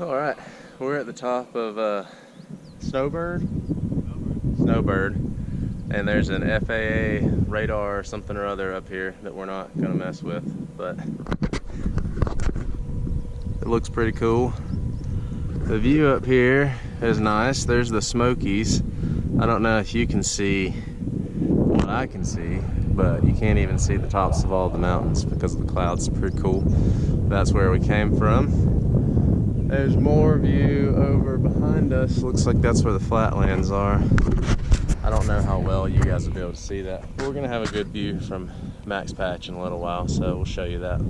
All right, we're at the top of Snowbird, and there's an FAA radar or something or other up here that we're not gonna mess with, but it looks pretty cool. The view up here is nice. There's the Smokies. I don't know if you can see what I can see, but you can't even see the tops of all the mountains because of the clouds. It's pretty cool. That's where we came from. There's more view over behind us. Looks like that's where the flatlands are. I don't know how well you guys will be able to see that. But we're gonna have a good view from Max Patch in a little while, so we'll show you that.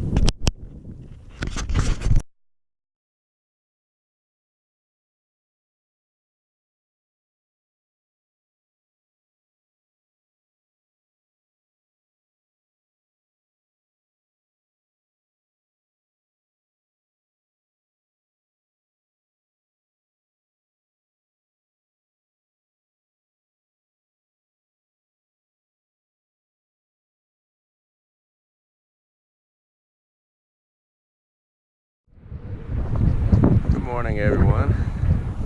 Good morning, everyone.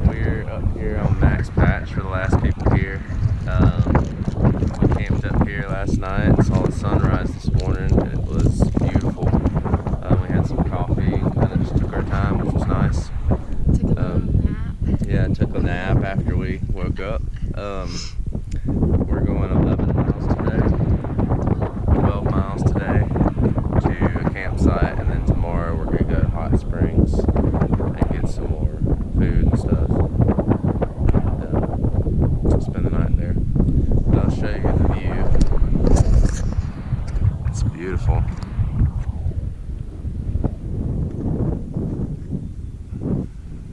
We're up here on Max Patch for the last people here. We camped up here last night and saw the sunrise this morning. It was beautiful. We had some coffee and kind of just took our time, which was nice. Took a nap. Yeah, took a nap after we woke up. We're going 11 miles today, 12 miles today to a campsite, and then tomorrow we're going to go to Hot Springs and get some more food and stuff. And, spend the night there. But I'll show you the view. It's beautiful.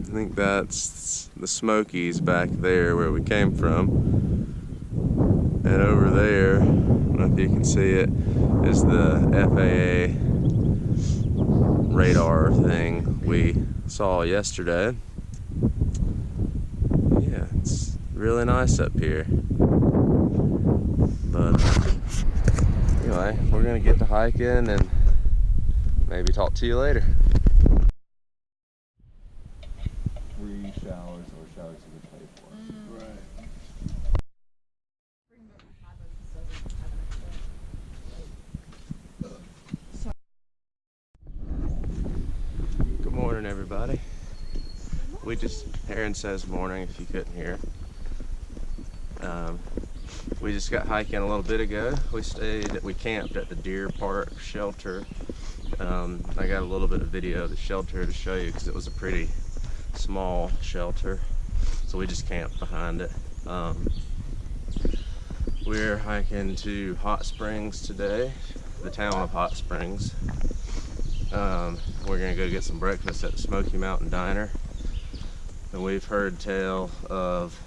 I think that's the Smokies back there where we came from. And over there, I don't know if you can see it, is the FAA radar thing we saw yesterday. Yeah, it's really nice up here. But anyway, we're gonna get to hiking and maybe talk to you later. Free showers or showers you can pay for. Right. Good morning, everybody. We just, Aaron says morning if you couldn't hear. We just got hiking a little bit ago. We camped at the Deer Park shelter. I got a little bit of video of the shelter to show you because it was a pretty small shelter. So we just camped behind it. We're hiking to Hot Springs today, the town of Hot Springs. We're gonna go get some breakfast at the Smoky Mountain Diner. And we've heard tell of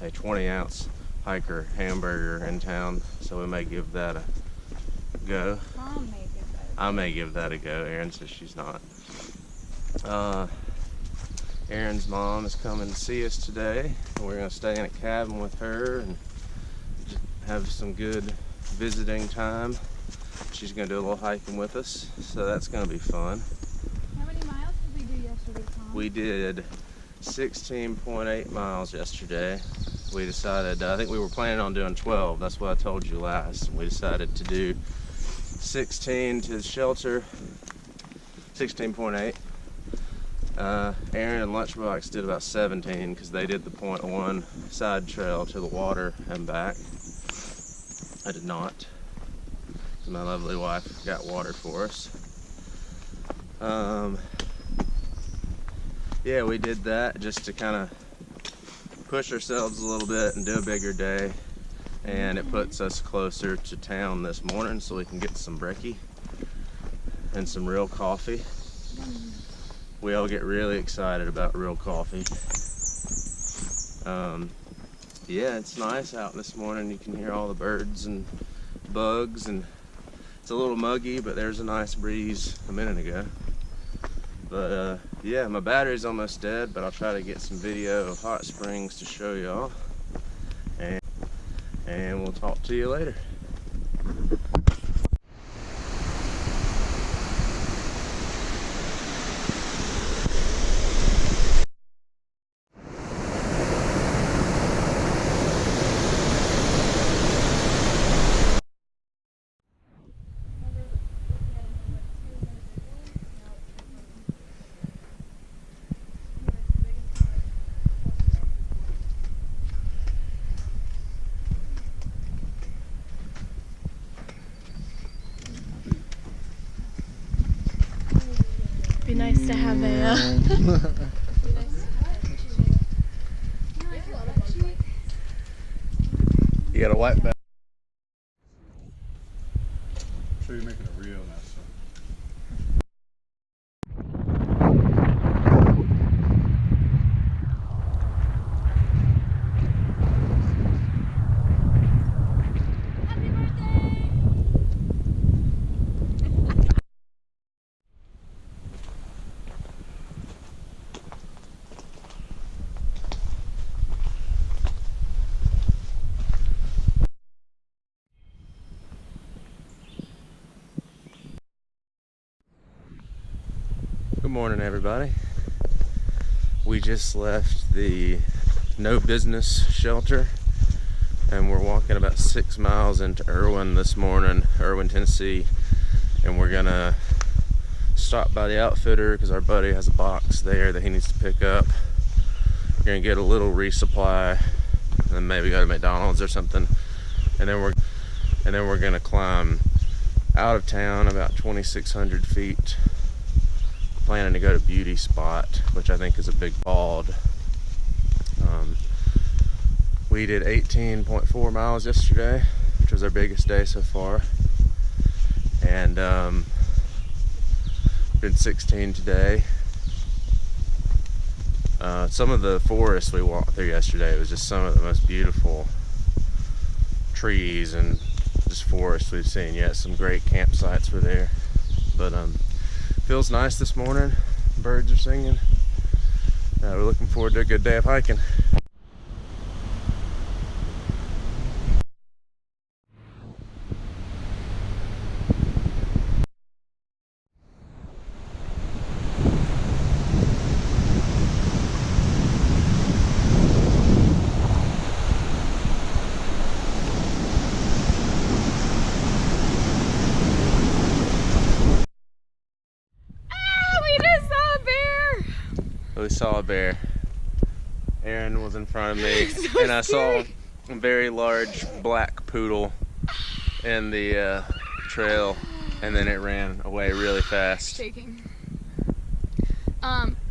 a 20-ounce hiker hamburger in town, so we may give that a go. I may give that a go. Erin says she's not. Erin's mom is coming to see us today. We're gonna stay in a cabin with her and just have some good visiting time. She's gonna do a little hiking with us, so that's gonna be fun. How many miles did we do yesterday, Tom? We did 16.8 miles yesterday. We decided, I think we were planning on doing 12. That's what I told you last. We decided to do 16 to the shelter, 16.8. Aaron and Lunchbox did about 17 because they did the 0.1 side trail to the water and back. I did not. My lovely wife got water for us. Yeah, we did that just to kind of push ourselves a little bit and do a bigger day, and it puts us closer to town this morning so we can get some brekkie and some real coffee. We all get really excited about real coffee. Yeah, it's nice out this morning. You can hear all the birds and bugs, and it's a little muggy, but there's a nice breeze a minute ago. But yeah, my battery's almost dead, but I'll try to get some video of Hot Springs to show y'all, and we'll talk to you later. Be nice to have a. You got a white bag. So you're making a real nice one. Good morning, everybody. We just left the no business shelter and we're walking about 6 miles into Erwin this morning, Erwin, Tennessee, and we're gonna stop by the outfitter because our buddy has a box there that he needs to pick up. We're gonna get a little resupply and then maybe go to McDonald's or something, and then we're gonna climb out of town about 2,600 feet, planning to go to Beauty Spot, which I think is a big bald. We did 18.4 miles yesterday, which was our biggest day so far, and did 16 today. Some of the forest we walked through yesterday was just some of the most beautiful trees and just forest we've seen yet. Some great campsites were there, but feels nice this morning. Birds are singing. We're looking forward to a good day of hiking. We saw a bear. Aaron was in front of me, So and I saw scary. a very large black poodle in the trail, and then it ran away really fast. Shaking.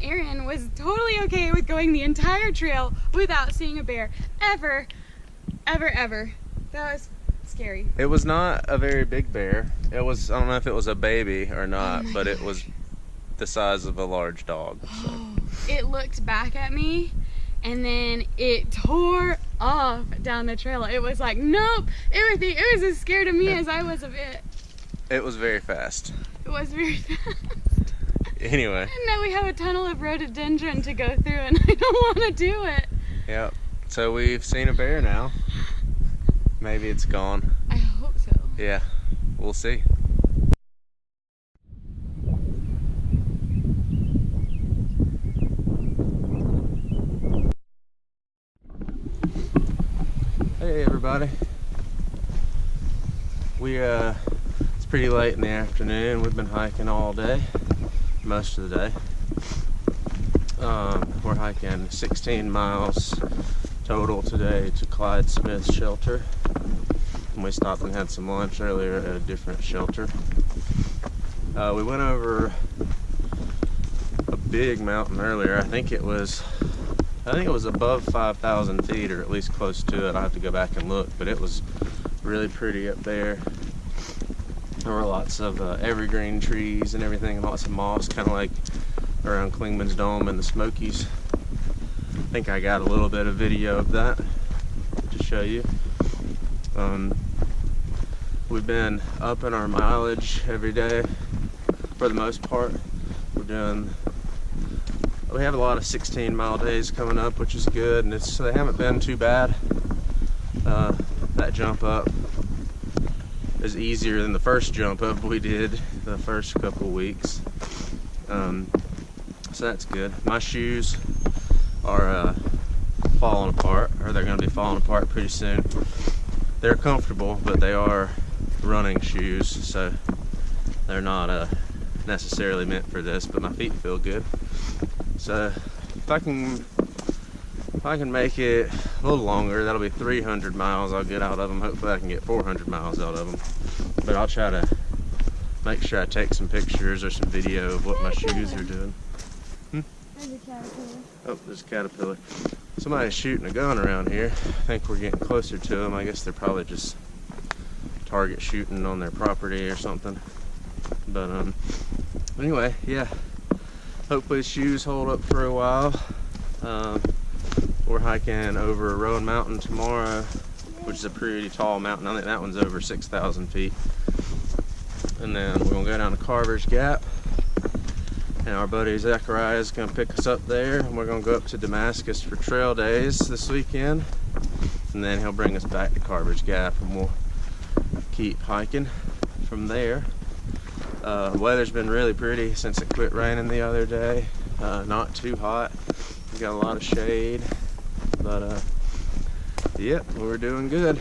Aaron was totally okay with going the entire trail without seeing a bear. Ever. That was scary. It was not a very big bear. It was, I don't know if it was a baby or not, but it was the size of a large dog. So. It looked back at me and then it tore off down the trail. It was like, nope. It was as scared of me as I was of it. It was very fast. It was very fast. Anyway. And now we have a tunnel of rhododendron to go through and I don't want to do it. Yep. So we've seen a bear now. Maybe it's gone. I hope so. Yeah, we'll see. Hey everybody. It's pretty late in the afternoon. We've been hiking all day, most of the day. We're hiking 16 miles total today to Clyde Smith Shelter. And we stopped and had some lunch earlier at a different shelter. We went over a big mountain earlier. I think it was above 5,000 feet, or at least close to it. I'll have to go back and look, but it was really pretty up there. There were lots of evergreen trees and everything, and lots of moss, kind of like around Klingman's Dome and the Smokies. I think I got a little bit of video of that to show you. We've been upping our mileage every day for the most part. We have a lot of 16-mile days coming up, which is good, and they haven't been too bad. That jump up is easier than the first jump up we did the first couple weeks. So that's good. My shoes are falling apart, or they're going to be falling apart pretty soon. They're comfortable, but they are running shoes, so they're not necessarily meant for this, but my feet feel good. So if I can make it a little longer, that'll be 300 miles I'll get out of them. Hopefully I can get 400 miles out of them. But I'll try to make sure I take some pictures or some video of what my shoes are doing. There's a caterpillar. Oh, there's a caterpillar. Somebody's shooting a gun around here. I think we're getting closer to them. I guess they're probably just target shooting on their property or something. But anyway, yeah. Hopefully shoes hold up for a while. We're hiking over Roan Mountain tomorrow, which is a pretty tall mountain. I think that one's over 6,000 feet. And then we're gonna go down to Carver's Gap. And our buddy Zachariah is gonna pick us up there. And we're gonna go up to Damascus for trail days this weekend. And then he'll bring us back to Carver's Gap and we'll keep hiking from there. The weather's been really pretty since it quit raining the other day. Not too hot. We got a lot of shade. But yeah, we're doing good.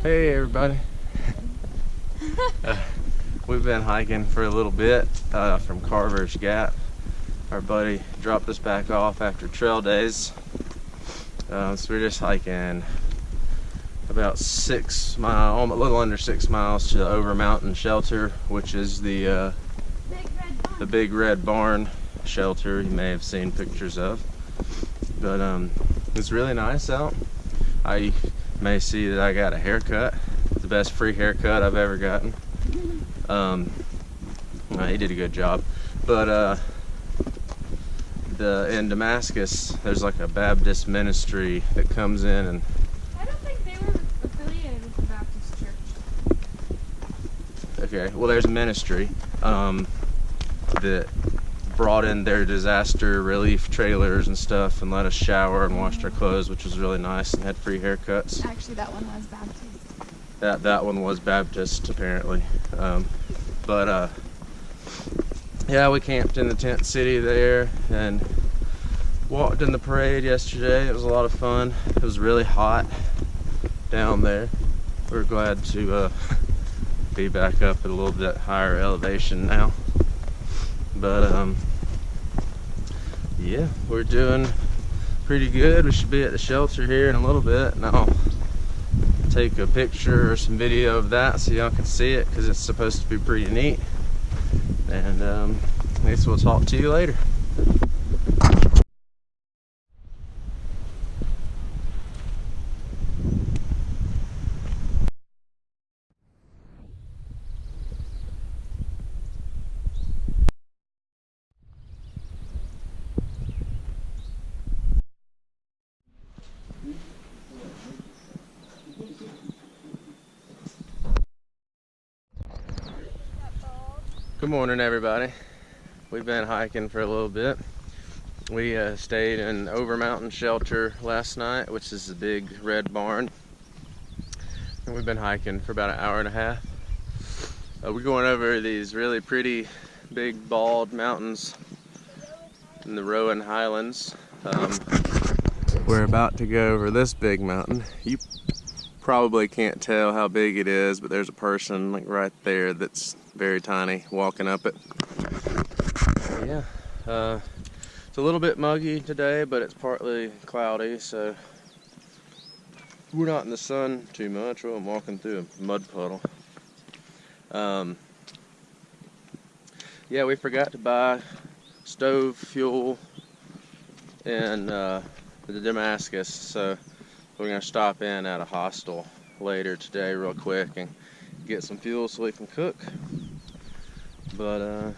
Hey everybody. We've been hiking for a little bit from Carver's Gap. Our buddy dropped us back off after trail days. So we're just hiking about 6 miles, a little under 6 miles to Over Mountain Shelter, which is the big red barn shelter you may have seen pictures of. But it's really nice out. I may see that I got a haircut. The best free haircut I've ever gotten. He did a good job. But in Damascus, there's like a Baptist ministry that comes in and I don't think they were affiliated with the Baptist church. okay, well there's a ministry that brought in their disaster relief trailers and stuff and let us shower and washed our clothes, which was really nice, and had free haircuts. Actually, that one was Baptist. That one was Baptist apparently. But yeah, we camped in the tent city there and walked in the parade yesterday. It was a lot of fun. It was really hot down there. We're glad to be back up at a little bit higher elevation now. But yeah, we're doing pretty good. We should be at the shelter here in a little bit, and I'll take a picture or some video of that so y'all can see it, because it's supposed to be pretty neat. And I guess we'll talk to you later. Good morning, everybody. We've been hiking for a little bit. We stayed in Over Mountain Shelter last night, which is the big red barn. And we've been hiking for about an hour and a half. We're going over these really pretty big bald mountains in the Roan Highlands. We're about to go over this big mountain. You probably can't tell how big it is, but there's a person like right there that's very tiny walking up it. Yeah, it's a little bit muggy today, but it's partly cloudy, so we're not in the sun too much. I'm walking through a mud puddle. Yeah, we forgot to buy stove fuel in the Damascus, so we're gonna stop in at a hostel later today real quick and get some fuel so we can cook. But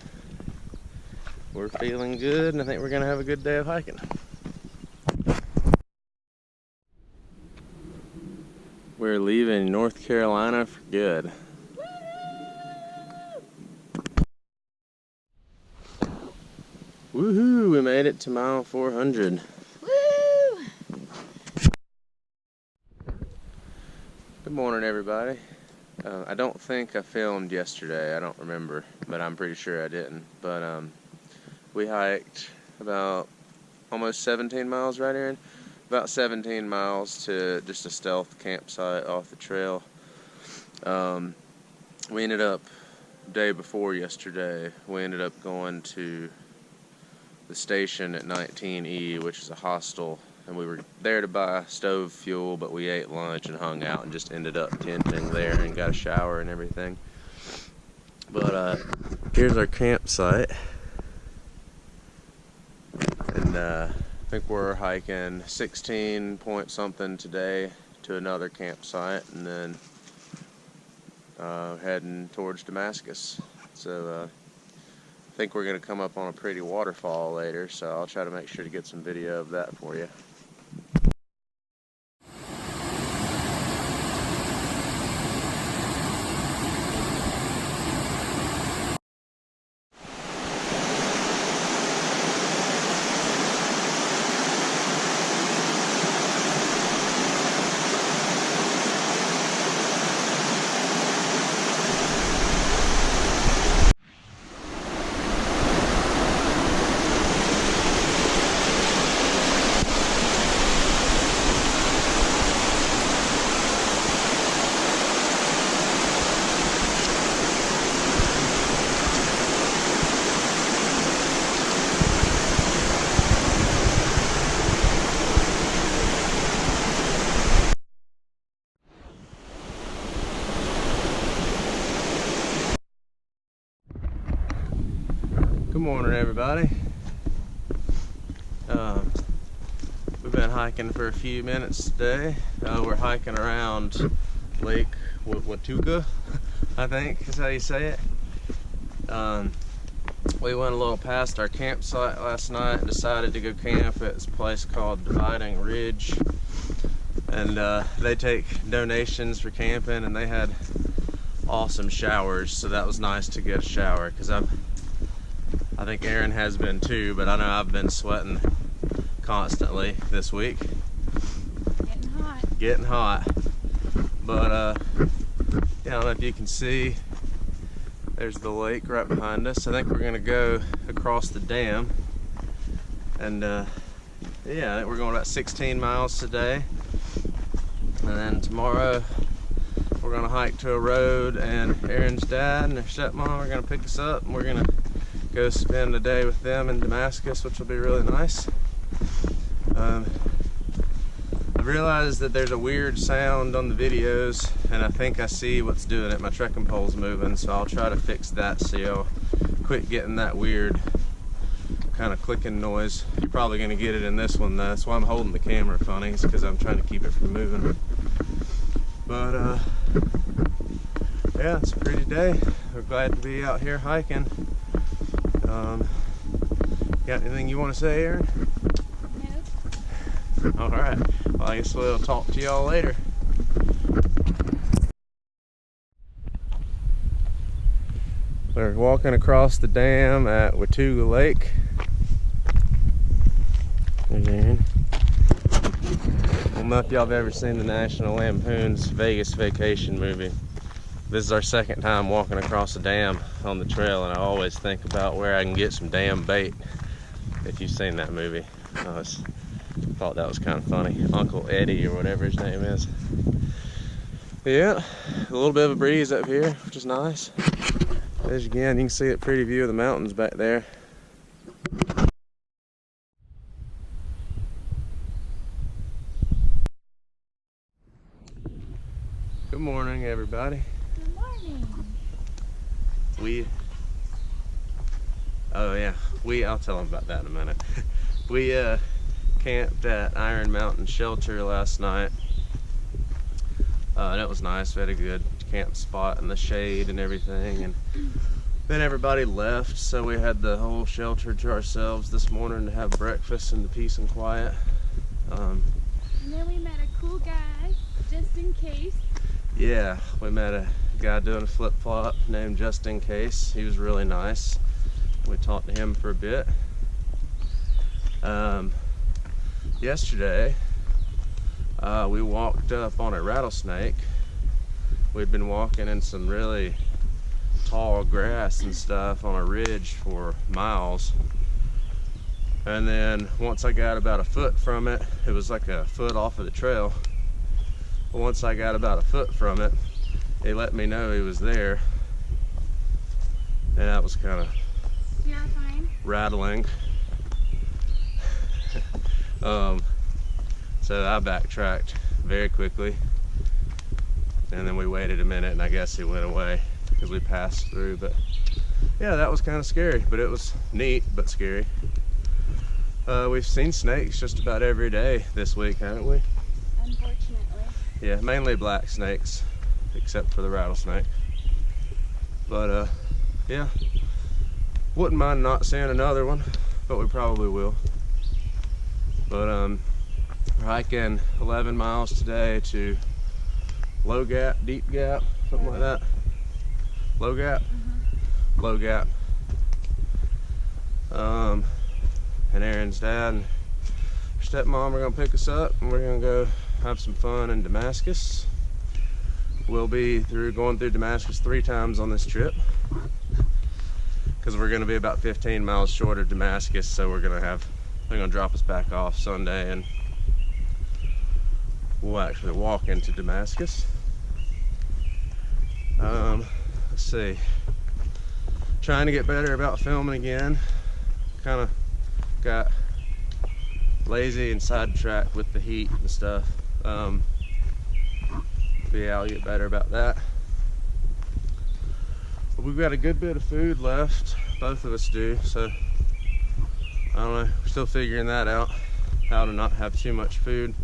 we're feeling good, and I think we're gonna have a good day of hiking. We're leaving North Carolina for good. Woohoo! We made it to mile 400. Woo! Good morning, everybody. I don't think I filmed yesterday. I don't remember, but I'm pretty sure I didn't. But we hiked about almost 17 miles, right, Aaron? About 17 miles to just a stealth campsite off the trail. We ended up, day before yesterday, we ended up going to the station at 19E, which is a hostel, and we were there to buy stove fuel, but we ate lunch and hung out and just ended up tenting there and got a shower and everything. But here's our campsite, and I think we're hiking 16 point something today to another campsite, and then heading towards Damascus. So I think we're going to come up on a pretty waterfall later, so I'll try to make sure to get some video of that for you. Good morning, everybody. We've been hiking for a few minutes today. We're hiking around Lake Watauga, I think is how you say it. We went a little past our campsite last night and decided to go camp at this place called Dividing Ridge. And they take donations for camping, and they had awesome showers, so that was nice to get a shower, because I think Aaron has been too, but I know I've been sweating constantly this week. Getting hot. Getting hot. But yeah, I don't know if you can see, there's the lake right behind us. I think we're gonna go across the dam, and yeah, I think we're going about 16 miles today, and then tomorrow we're gonna hike to a road, and Aaron's dad and their stepmom are gonna pick us up, and we're gonna go spend a day with them in Damascus, which will be really nice. I realized that there's a weird sound on the videos, and I think I see what's doing it. My trekking pole's moving, so I'll try to fix that so you'll quit getting that weird kind of clicking noise. You're probably gonna get it in this one though. That's why I'm holding the camera funny, is because I'm trying to keep it from moving. But yeah, it's a pretty day. We're glad to be out here hiking. Got anything you want to say, Aaron? Nope. All right. Well, I guess we'll talk to y'all later. We're walking across the dam at Watauga Lake. There's Aaron. I don't know if y'all have ever seen the National Lampoon's Vegas Vacation movie. This is our second time walking across a dam on the trail, and I always think about where I can get some damn bait. If you've seen that movie, I thought that was kind of funny. Uncle Eddie, or whatever his name is. Yeah, a little bit of a breeze up here, which is nice. As again, you can see a pretty view of the mountains back there. Good morning, everybody. Good morning. I'll tell them about that in a minute. We camped at Iron Mountain Shelter last night. That was nice. We had a good camp spot in the shade and everything, and Then everybody left, so we had the whole shelter to ourselves this morning to have breakfast in the peace and quiet. And then we met a cool guy, just in case. Yeah, we met a guy doing a flip-flop named Just In Case. He was really nice. We talked to him for a bit. Yesterday, we walked up on a rattlesnake. We'd been walking in some really tall grass and stuff on a ridge for miles. And then once I got about a foot from it, it was like a foot off of the trail. But once I got about a foot from it, they let me know he was there. And that was kind of rattling. So I backtracked very quickly. And then we waited a minute and I guess he went away because we passed through. But yeah, that was kind of scary, but it was neat but scary. We've seen snakes just about every day this week, haven't we? Unfortunately. Yeah, mainly black snakes, except for the rattlesnake. But yeah, wouldn't mind not seeing another one, but we probably will. But we're hiking 11 miles today to Low Gap, Deep Gap, something like that. Low Gap? Low Gap. And Aaron's dad and stepmom are gonna pick us up and we're gonna go have some fun in Damascus. We'll be going through Damascus 3 times on this trip because we're gonna be about 15 miles short of Damascus, so they're gonna drop us back off Sunday and we'll actually walk into Damascus. Let's see. Trying to get better about filming again. Kind of got lazy and sidetracked with the heat and stuff. But yeah, I'll get better about that. But we've got a good bit of food left. Both of us do, so I don't know. We're still figuring that out. How to not have too much food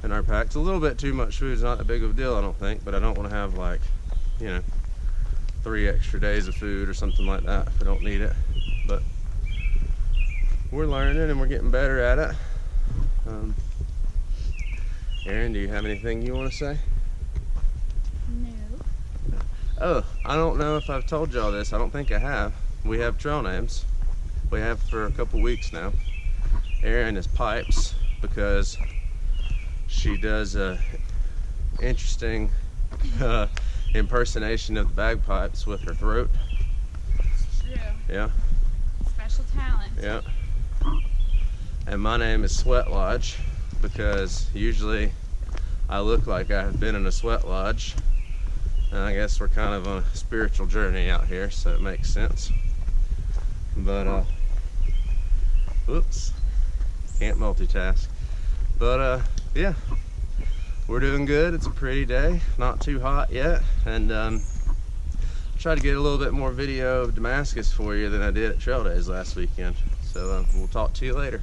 in our packs. A little bit too much food is not that big of a deal, I don't think, but I don't want to have, like, you know, 3 extra days of food or something like that if I don't need it. But we're learning and we're getting better at it. Aaron, do you have anything you want to say? No. Oh, I don't know if I've told y'all this. I don't think I have. We have trail names. We have for a couple weeks now. Aaron is Pipes because she does a interesting impersonation of the bagpipes with her throat. It's true. Yeah. Special talent. Yeah. And my name is Sweat Lodge because usually I look like I have been in a sweat lodge. And I guess we're kind of on a spiritual journey out here, so it makes sense. But, whoops, can't multitask. But, yeah, we're doing good. It's a pretty day, not too hot yet. And, try to get a little bit more video of Damascus for you than I did at Trail Days last weekend. So, we'll talk to you later.